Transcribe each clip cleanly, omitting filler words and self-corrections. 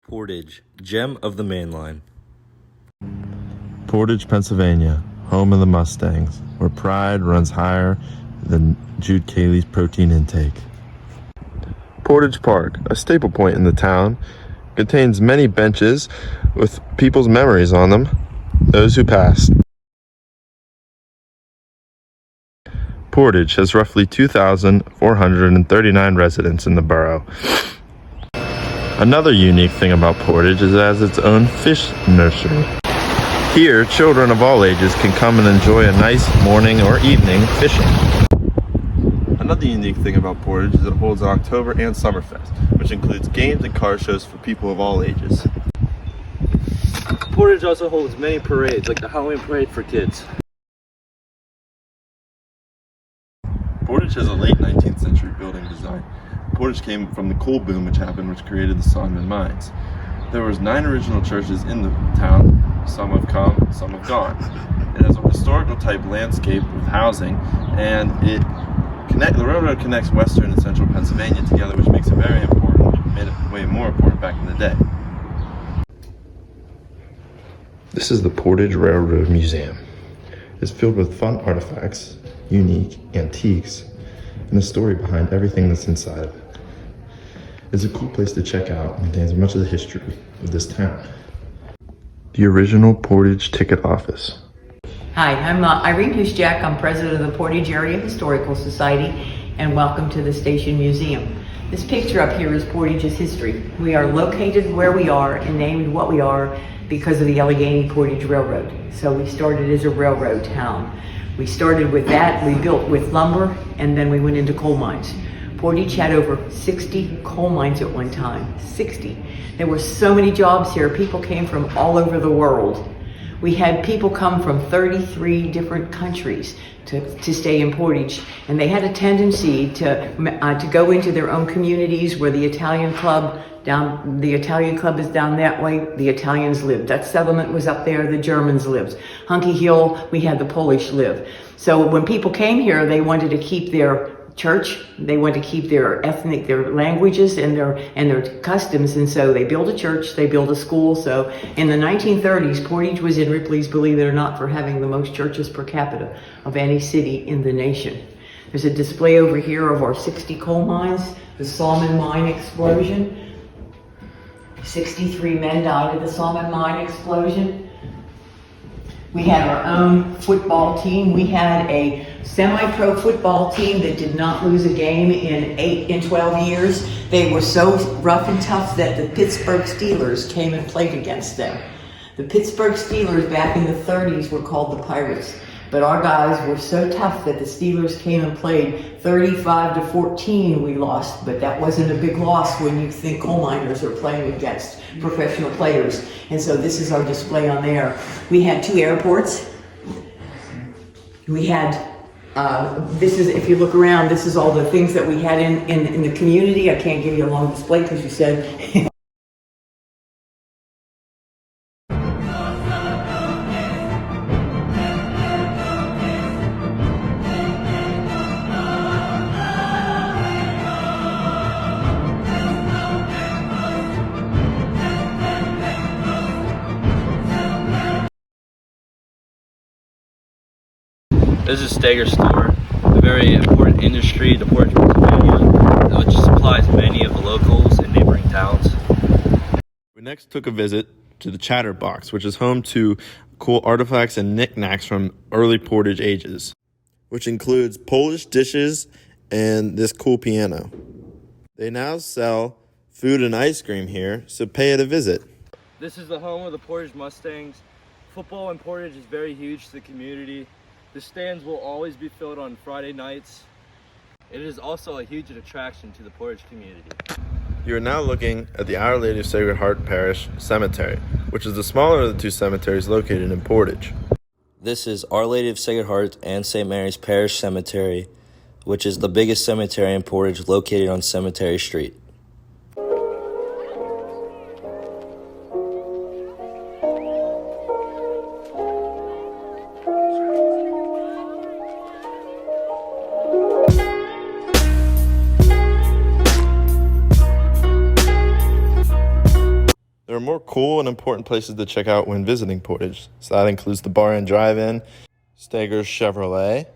Portage, gem of the mainline. Portage, Pennsylvania, home of the Mustangs, where pride runs higher than Jude Cayley's protein intake. Portage Park, a staple point in the town, contains many benches with people's memories on them, those who passed. Portage has roughly 2,439 residents in the borough. Another unique thing about Portage is it has its own fish nursery. Here, children of all ages can come and enjoy a nice morning or evening fishing. Another unique thing about Portage is it holds an October and Summerfest, which includes games and car shows for people of all ages. Portage also holds many parades, like the Halloween parade for kids. Portage has a late 19th century building design. Portage came from the coal boom which happened, which created the Solomon mines. There was 9 original churches in the town. Some have come, some have gone. It has a historical type landscape with housing, and the railroad connects western and central Pennsylvania together, which makes it very important, made it way more important back in the day. This is the Portage Railroad Museum. It's filled with fun artifacts, unique antiques, and a story behind everything that's inside of it. It's a cool place to check out and contains much of the history of this town. The original Portage ticket office. Hi, I'm Irene Huszczak. I'm president of the Portage Area Historical Society, and welcome to the Station Museum. This picture up here is Portage's history. We are located where we are and named what we are because of the Allegheny Portage Railroad. So we started as a railroad town. We started with that, we built with lumber, and then we went into coal mines. Portage had over 60 coal mines at one time, 60. There were so many jobs here. People came from all over the world. We had people come from 33 different countries to stay in Portage, and they had a tendency to go into their own communities where the Italian club is down that way. The Italians lived. That settlement was up there. The Germans lived. Hunky Hill, we had the Polish live. So when people came here, they wanted to keep their church, they wanted to keep their languages and their customs, and so they built a church, they built a school. So in the 1930s, Portage was in Ripley's, believe it or not, for having the most churches per capita of any city in the nation. There's a display over here of our 60 coal mines, the Solomon mine explosion. 63 men died at the Solomon mine explosion. We had our own football team. We had a semi-pro football team that did not lose a game in 12 years. They were so rough and tough that the Pittsburgh Steelers came and played against them. The Pittsburgh Steelers back in the 30s were called the Pirates. But our guys were so tough that the Steelers came and played 35-14 we lost, but that wasn't a big loss when you think coal miners are playing against professional players. And so this is our display on there. We had 2 airports. We had, this is, if you look around, this is all the things that we had in the community. I can't give you a long display because you said This is Steger's store, a very important industry to Portage, Pennsylvania, which supplies many of the locals in neighboring towns. We next took a visit to the Chatterbox, which is home to cool artifacts and knickknacks from early Portage ages, which includes Polish dishes and this cool piano. They now sell food and ice cream here, so pay it a visit. This is the home of the Portage Mustangs. Football in Portage is very huge to the community. The stands will always be filled on Friday nights. It is also a huge attraction to the Portage community. You are now looking at the Our Lady of Sacred Heart Parish Cemetery, which is the smaller of the 2 cemeteries located in Portage. This is Our Lady of Sacred Heart and St. Mary's Parish Cemetery, which is the biggest cemetery in Portage located on Cemetery Street. are more cool and important places to check out when visiting Portage. So that includes the Bar and Drive-In, Stager's Chevrolet.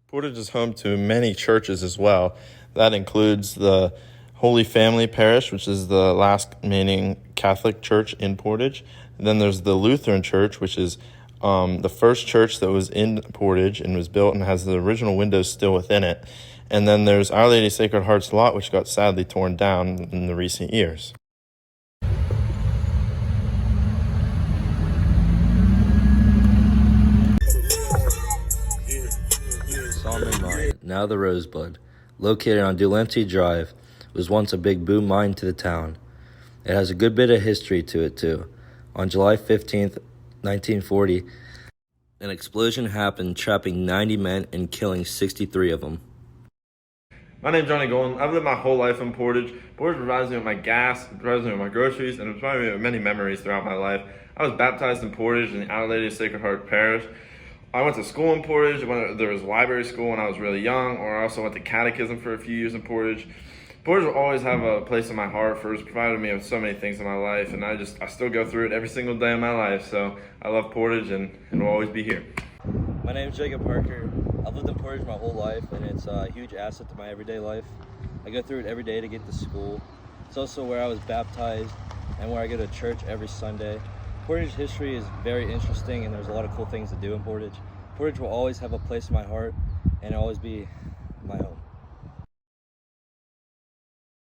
Portage is home to many churches as well. That includes the Holy Family Parish, which is the last remaining Catholic church in Portage. And then there's the Lutheran Church, which is the first church that was in Portage and was built and has the original windows still within it. And then there's Our Lady Sacred Heart's lot, which got sadly torn down in the recent years. Salmon Mine, now the Rosebud, located on Dulante Drive, was once a big boom mine to the town. It has a good bit of history to it too. On July 15th, 1940, an explosion happened, trapping 90 men and killing 63 of them. My name's Johnny Golden. I've lived my whole life in Portage. Portage provides me with my gas, it provides me with my groceries, and it provides me with many memories throughout my life. I was baptized in Portage in the Our Lady of Sacred Heart Parish. I went to school in Portage. There was library school when I was really young, or I also went to catechism for a few years in Portage. Portage will always have a place in my heart for it's provided me with so many things in my life, and I still go through it every single day of my life. So I love Portage, and will always be here. My name is Jacob Parker. I've lived in Portage my whole life, and it's a huge asset to my everyday life. I go through it every day to get to school. It's also where I was baptized and where I go to church every Sunday. Portage history is very interesting, and there's a lot of cool things to do in Portage. Portage will always have a place in my heart and always be my home.